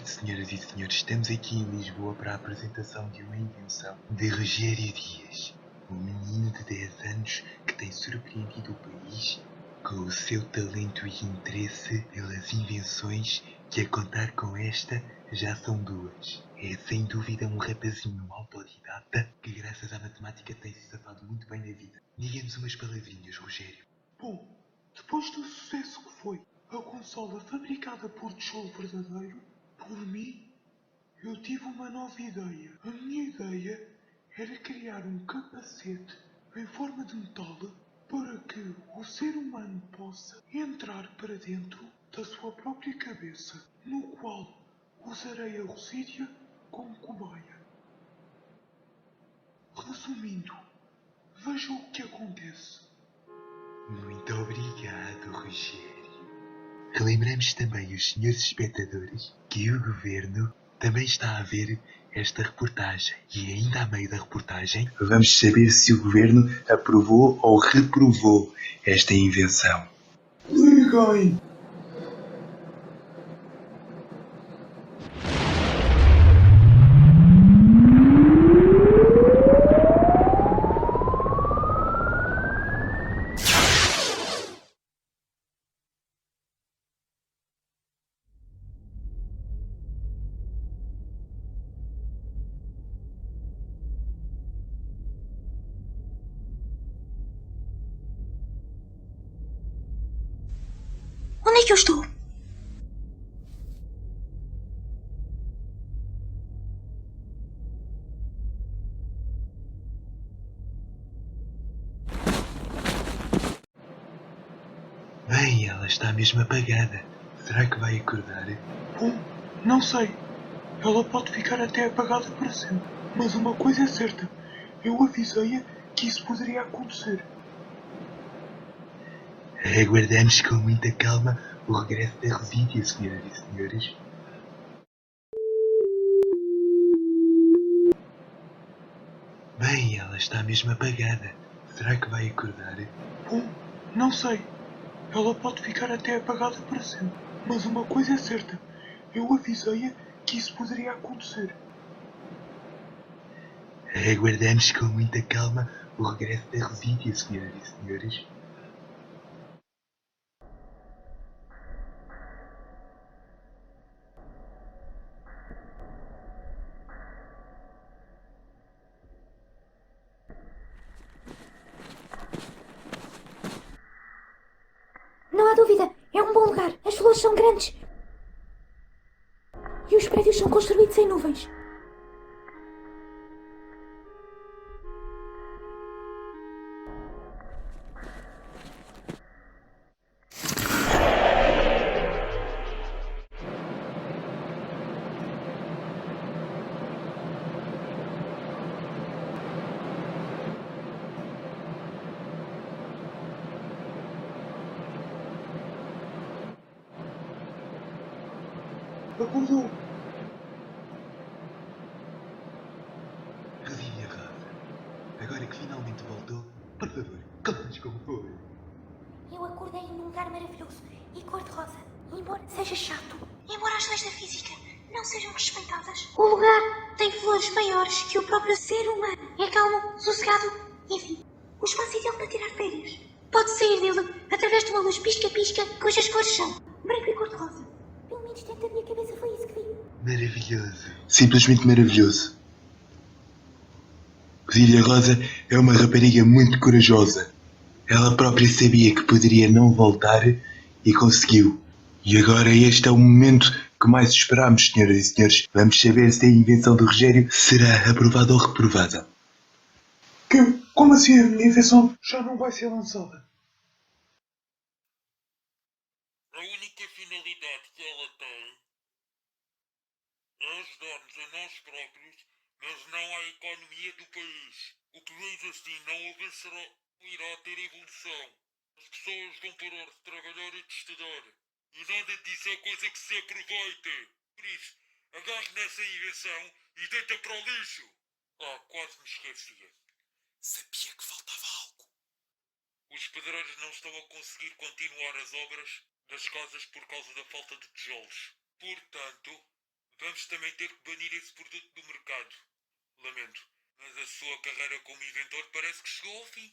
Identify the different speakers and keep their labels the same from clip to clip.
Speaker 1: Senhoras e senhores, estamos aqui em Lisboa para a apresentação de uma invenção de Rogério Dias, um menino de 10 anos que tem surpreendido o país com o seu talento e interesse pelas invenções, que a contar com esta já são duas. É sem dúvida um rapazinho autodidata que graças à matemática tem se safado muito bem na vida. Diga-nos umas palavrinhas, Rogério.
Speaker 2: Bom, depois do sucesso que foi a consola fabricada por tijolo verdadeiro, por mim, eu tive uma nova ideia. A minha ideia era criar um capacete em forma de metal para que o ser humano possa entrar para dentro da sua própria cabeça, no qual usarei a Rosídia como cobaia. Resumindo, veja o que acontece.
Speaker 1: Muito obrigado, Rogério. Relembramos também os senhores espectadores que o governo também está a ver esta reportagem. E ainda a meio da reportagem, vamos saber se o governo aprovou ou reprovou esta invenção.
Speaker 2: Liguem!
Speaker 3: Onde é que eu estou?
Speaker 1: Bem, ela está mesmo apagada. Será que vai acordar?
Speaker 2: Bom, não sei. Ela pode ficar até apagada para sempre. Mas uma coisa é certa. Eu avisei-a que isso poderia acontecer.
Speaker 1: Aguardamos com muita calma o regresso da Rosídia, senhoras e senhores. Bem, ela está mesmo apagada. Será que vai acordar?
Speaker 2: Bom, não sei. Ela pode ficar até apagada para sempre. Mas uma coisa é certa. Eu avisei-a que isso poderia acontecer.
Speaker 1: Aguardamos com muita calma o regresso da Rosídia, senhoras e senhores.
Speaker 3: Não há dúvida, é um bom lugar. As flores são grandes. E os prédios são construídos em nuvens.
Speaker 2: Acordou.
Speaker 1: Rosídia Rosa, agora que finalmente voltou, por favor, conte-nos como foi.
Speaker 3: Eu acordei num lugar maravilhoso e cor-de-rosa. Embora seja chato, embora as leis da física não sejam respeitadas, o lugar tem flores maiores que o próprio ser humano. É calmo, sossegado, enfim, o espaço ideal para tirar férias. Pode sair dele através de uma luz pisca-pisca cujas cores são branco e cor-de-rosa. Pelo menos dentro da minha cabeça foi isso que vi.
Speaker 1: Maravilhoso. Simplesmente maravilhoso. Rosídia Rosa é uma rapariga muito corajosa. Ela própria sabia que poderia não voltar e conseguiu. E agora este é o momento que mais esperámos, senhoras e senhores. Vamos saber se a invenção do Rogério será aprovada ou reprovada.
Speaker 2: Como assim a minha invenção já não vai ser lançada?
Speaker 4: A única finalidade que ela tem é ajudar-nos a nós próprios, mas não à economia do país. O que diz assim não avançará, irá ter evolução. As pessoas vão parar de trabalhar e de estudar. E nada disso é coisa que se aproveite. Por isso, agarre nessa invenção e deita para o lixo. Quase me esquecia. Sabia que faltava algo. Os pedreiros não estão a conseguir continuar as obras das casas por causa da falta de tijolos. Portanto, vamos também ter que banir esse produto do mercado. Lamento, mas a sua carreira como inventor parece que chegou ao fim.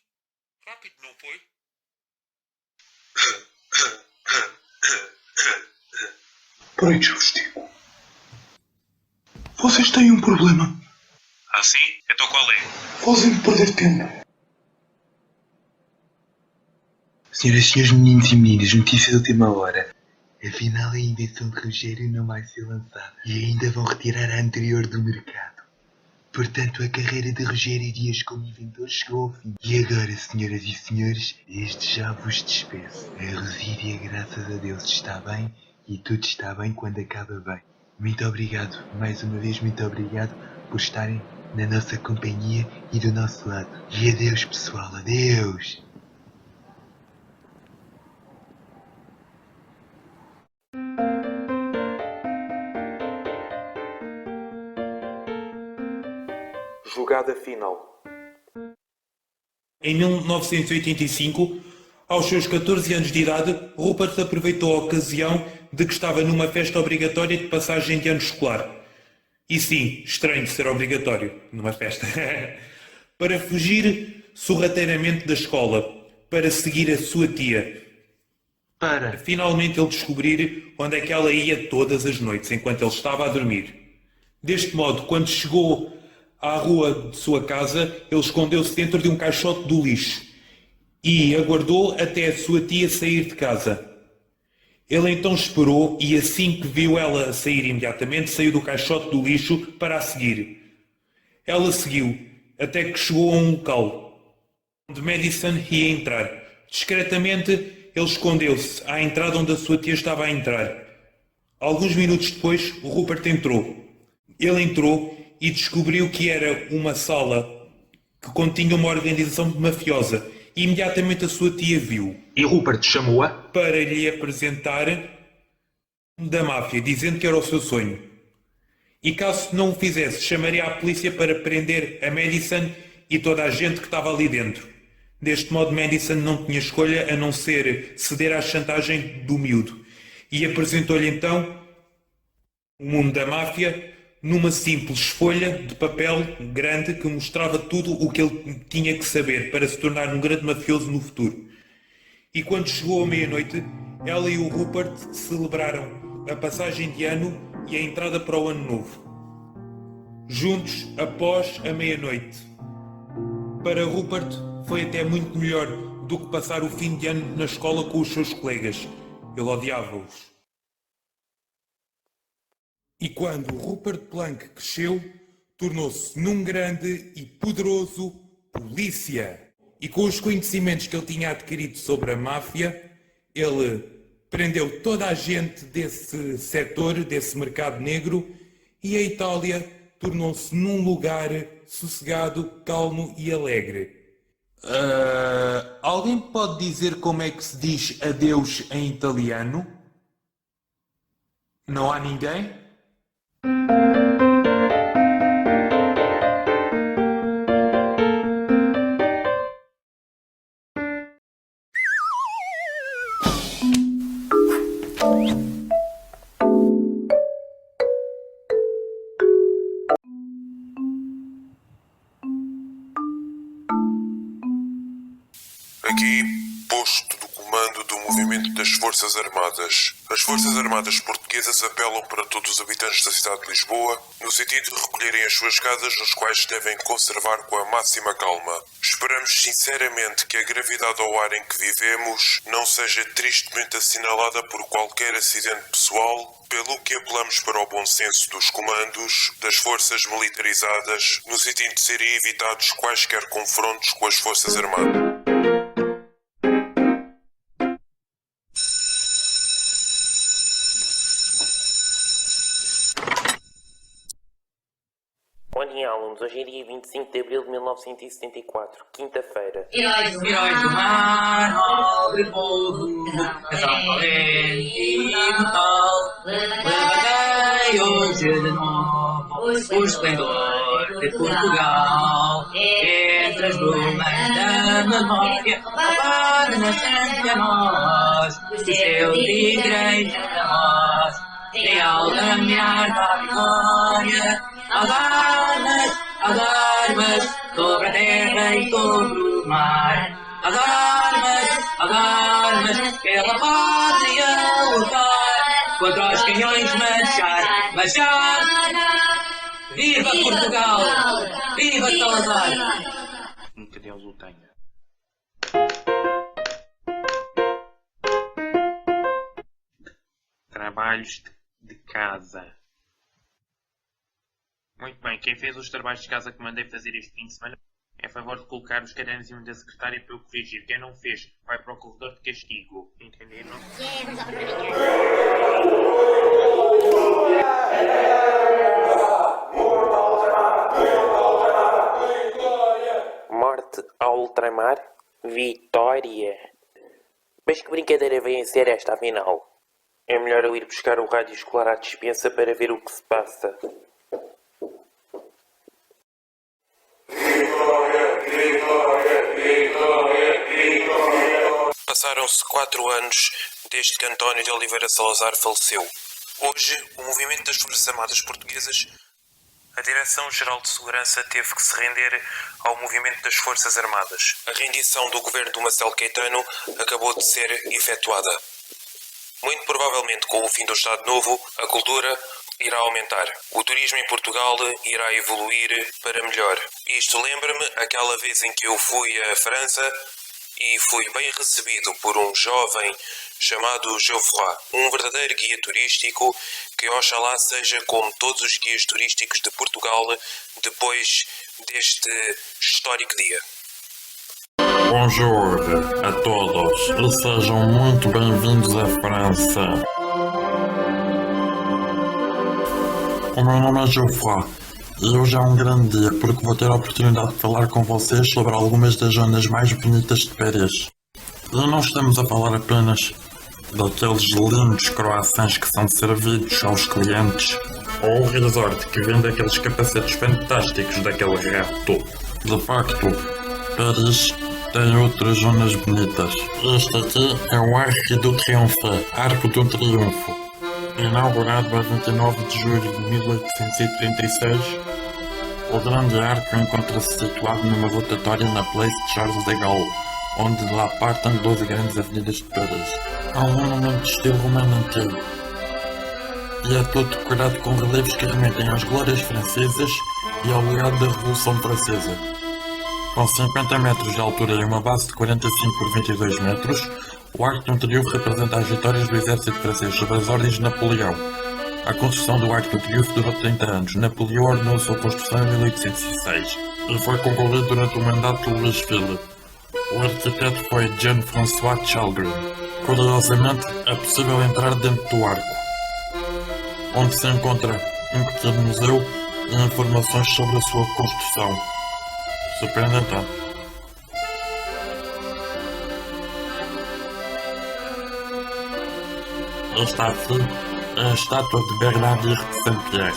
Speaker 4: Rápido, não foi?
Speaker 2: Peraí, já vos digo. Vocês têm um problema.
Speaker 5: Ah, sim? Então qual é?
Speaker 2: Fazem-me perder tempo.
Speaker 1: Senhoras e senhores, meninos e meninas, notícia da última hora. Afinal, a invenção de Rogério não vai ser lançada e ainda vão retirar a anterior do mercado. Portanto, a carreira de Rogério Dias como inventor chegou ao fim. E agora, senhoras e senhores, desde já vos despeço. A Rosília, graças a Deus, está bem e tudo está bem quando acaba bem. Muito obrigado, mais uma vez muito obrigado por estarem na nossa companhia e do nosso lado. E adeus, pessoal, adeus!
Speaker 6: Jogada final.
Speaker 7: Em 1985, aos seus 14 anos de idade, Rupert aproveitou a ocasião de que estava numa festa obrigatória de passagem de ano escolar. E sim, estranho ser obrigatório numa festa. Para fugir sorrateiramente da escola, para seguir a sua tia. Para finalmente ele descobrir onde é que ela ia todas as noites enquanto ele estava a dormir. Deste modo, quando chegou à rua de sua casa, ele escondeu-se dentro de um caixote do lixo e aguardou até a sua tia sair de casa. Ele então esperou e assim que viu ela sair imediatamente, saiu do caixote do lixo para a seguir. Ela seguiu até que chegou a um local onde Madison ia entrar. Discretamente, ele escondeu-se à entrada onde a sua tia estava a entrar. Alguns minutos depois, o Rupert entrou. Ele entrou e descobriu que era uma sala que continha uma organização mafiosa. E imediatamente a sua tia viu.
Speaker 6: E Rupert chamou-a?
Speaker 7: Para lhe apresentar da máfia, dizendo que era o seu sonho. E caso não o fizesse, chamaria a polícia para prender a Madison e toda a gente que estava ali dentro. Deste modo, Madison não tinha escolha a não ser ceder à chantagem do miúdo. E apresentou-lhe então o mundo da máfia numa simples folha de papel grande que mostrava tudo o que ele tinha que saber para se tornar um grande mafioso no futuro. E quando chegou a meia-noite, ela e o Rupert celebraram a passagem de ano e a entrada para o ano novo. Juntos, após a meia-noite. Para Rupert, foi até muito melhor do que passar o fim de ano na escola com os seus colegas. Ele odiava-os. E quando Rupert Plank cresceu, tornou-se num grande e poderoso polícia. E com os conhecimentos que ele tinha adquirido sobre a máfia, ele prendeu toda a gente desse setor, desse mercado negro, e a Itália tornou-se num lugar sossegado, calmo e alegre. Alguém pode dizer como é que se diz adeus em italiano? Não há ninguém?
Speaker 8: Aqui, posto do comando do movimento das Forças Armadas. As Forças Armadas portuguesas apelam para todos os habitantes da cidade de Lisboa no sentido de recolherem as suas casas, nos quais devem conservar com a máxima calma. Esperamos sinceramente que a gravidade ao ar em que vivemos não seja tristemente assinalada por qualquer acidente pessoal, pelo que apelamos para o bom senso dos comandos das forças militarizadas, no sentido de serem evitados quaisquer confrontos com as Forças Armadas.
Speaker 9: Bom dia, alunos. Hoje é dia 25 de abril de 1974, quinta-feira.
Speaker 10: Heróis do mar, nobre povo, casal valente e imortal, levantei hoje de novo o esplendor de Portugal. Entre as brumas da memória, para nascente a nós, os seus igrejas da nós. e ao caminhar da vitória, as armas, sobre a terra e sobre o mar. As armas, pela pátria lutar, contra os canhões marchar, marchar. Viva Portugal! Viva Salazar!
Speaker 5: Que Deus o tenha. Trabalhos de casa. Muito bem, quem fez os trabalhos de casa que mandei fazer este fim de semana é a favor de colocar os cadernos em cima da secretária para eu corrigir. Quem não fez vai para o corredor de castigo. Entenderam?
Speaker 9: Morte ao ultramar? Vitória! Mas que brincadeira vem a ser esta, afinal? É melhor eu ir buscar o rádio escolar à dispensa para ver o que se passa.
Speaker 8: Passaram-se 4 anos desde que António de Oliveira Salazar faleceu. Hoje, o movimento das Forças Armadas Portuguesas, a Direção-Geral de Segurança teve que se render ao movimento das Forças Armadas. A rendição do governo do Marcelo Caetano acabou de ser efetuada. Muito provavelmente, com o fim do Estado Novo, a cultura irá aumentar. O turismo em Portugal irá evoluir para melhor. Isto lembra-me aquela vez em que eu fui à França e fui bem recebido por um jovem chamado Geoffroy, um verdadeiro guia turístico que oxalá seja como todos os guias turísticos de Portugal depois deste histórico dia.
Speaker 11: Bonjour a todos e sejam muito bem-vindos à França. O meu nome é Geoffroy e hoje é um grande dia porque vou ter a oportunidade de falar com vocês sobre algumas das zonas mais bonitas de Paris. E não estamos a falar apenas daqueles lindos croissants que são servidos aos clientes ou o resort que vende aqueles capacetes fantásticos daquele rato. De facto, Paris tem outras zonas bonitas. Este aqui é o Arc do Triomphe, Arco do Triunfo. Inaugurado a 29 de julho de 1836, o grande arco encontra-se situado numa rotatória na Place de Charles de Gaulle, onde lá partem 12 grandes avenidas de Paris. Há um monumento de estilo romano antigo e é todo decorado com relevos que remetem às glórias francesas e ao legado da Revolução Francesa. Com 50 metros de altura e uma base de 45 por 22 metros, o arco do triunfo representa as vitórias do exército francês sobre as ordens de Napoleão. A construção do arco do triunfo durou 30 anos. Napoleão ordenou sua construção em 1806 e foi concluído durante o mandato de Louis Philippe. O arquiteto foi Jean-François Chalgrin. Curiosamente, é possível entrar dentro do arco, onde se encontra um pequeno museu e informações sobre a sua construção. Surpreendente. Esta aqui é a estátua de Bernard de Saint-Pierre,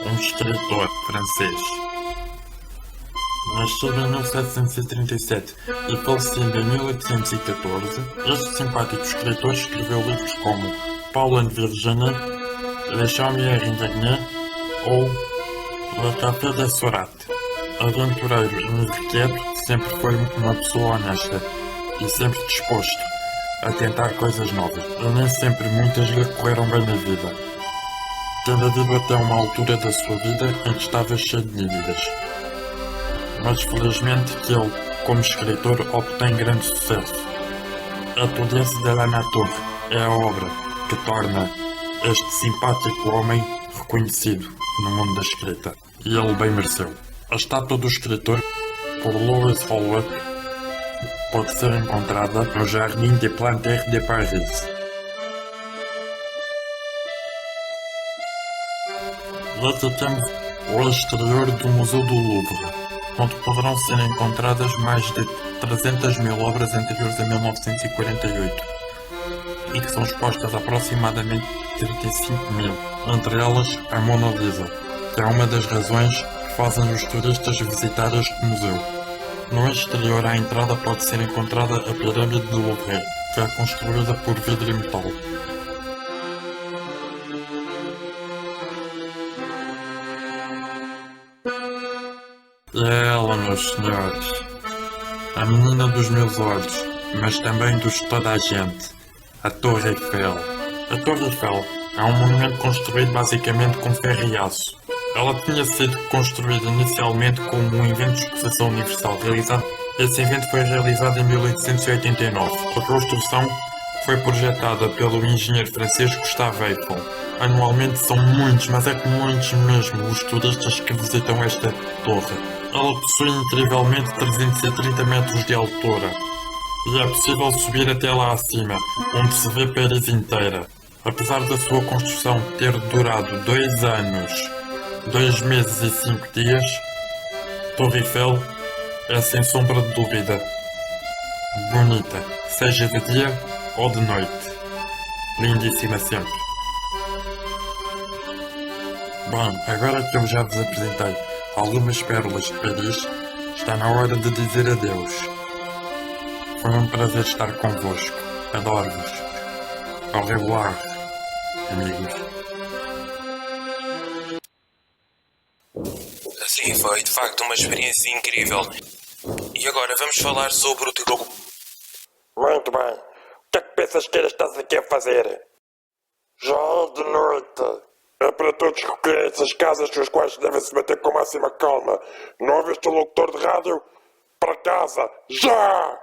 Speaker 11: um escritor francês. Nascido em 1737 e falecido em 1814, este simpático escritor escreveu livros como Paul and Virginie, Le Chaumière Indigné ou Le Café des Sourates. Aventureiro e inquieto, sempre foi uma pessoa honesta e sempre disposto a tentar coisas novas, e nem sempre muitas lhe correram bem na vida, tendo havido até uma altura da sua vida em que estava cheio de dívidas. Mas felizmente que ele, como escritor, obtém grande sucesso. A Prudence de la Nature é a obra que torna este simpático homem reconhecido no mundo da escrita, e ele bem mereceu. A estátua do escritor, por Louis Howard, pode ser encontrada no Jardin des Plantes de Paris. Aqui temos o exterior do Museu do Louvre, onde poderão ser encontradas mais de 300 mil obras anteriores a 1948 e que são expostas aproximadamente 35 mil, entre elas a Mona Lisa, que é uma das razões que fazem os turistas visitar este museu. No exterior à entrada pode ser encontrada a pirâmide de Louvre, que é construída por vidro e metal. É ela, meus senhores. A menina dos meus olhos, mas também dos de toda a gente. A Torre Eiffel. A Torre Eiffel é um monumento construído basicamente com ferro e aço. Ela tinha sido construída inicialmente como um evento de exposição universal realizado. Esse evento foi realizado em 1889. A construção foi projetada pelo engenheiro francês Gustave Eiffel. Anualmente são muitos, mas é que muitos mesmo, os turistas que visitam esta torre. Ela possui incrivelmente 330 metros de altura. E é possível subir até lá acima, onde se vê Paris inteira. Apesar da sua construção ter durado 2 anos, 2 meses e 5 dias, Torre Eiffel é sem sombra de dúvida bonita, seja de dia ou de noite. Lindíssima sempre. Bom, agora que eu já vos apresentei algumas pérolas de Paris, está na hora de dizer adeus. Foi um prazer estar convosco. Adoro-vos. Au revoir, amigos.
Speaker 9: Sim, foi de facto uma experiência incrível. E agora vamos falar sobre o teu...
Speaker 11: Muito bem. O que é que pensas que estás aqui a fazer? Já é de noite. É para todos recolherem essas casas com as quais devem se bater com máxima calma. Não ouviste o locutor de rádio? Para casa, já!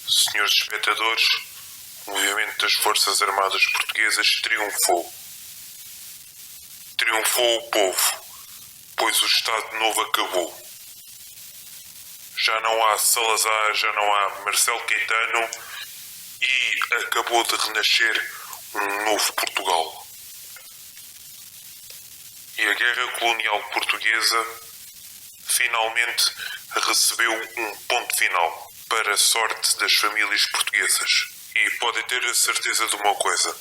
Speaker 8: Senhores espectadores, o movimento das Forças Armadas Portuguesas triunfou. Triunfou o povo, pois o Estado Novo acabou. Já não há Salazar, já não há Marcelo Caetano e acabou de renascer um novo Portugal. E a Guerra Colonial Portuguesa finalmente recebeu um ponto final para a sorte das famílias portuguesas. E podem ter a certeza de uma coisa: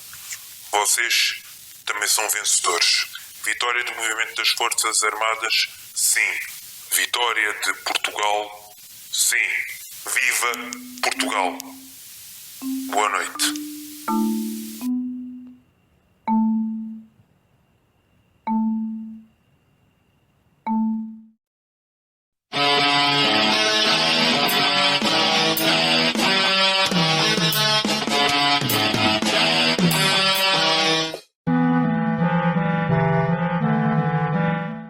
Speaker 8: vocês também são vencedores. Vitória do movimento das Forças Armadas, sim. Vitória de Portugal, sim. Viva Portugal. Boa noite.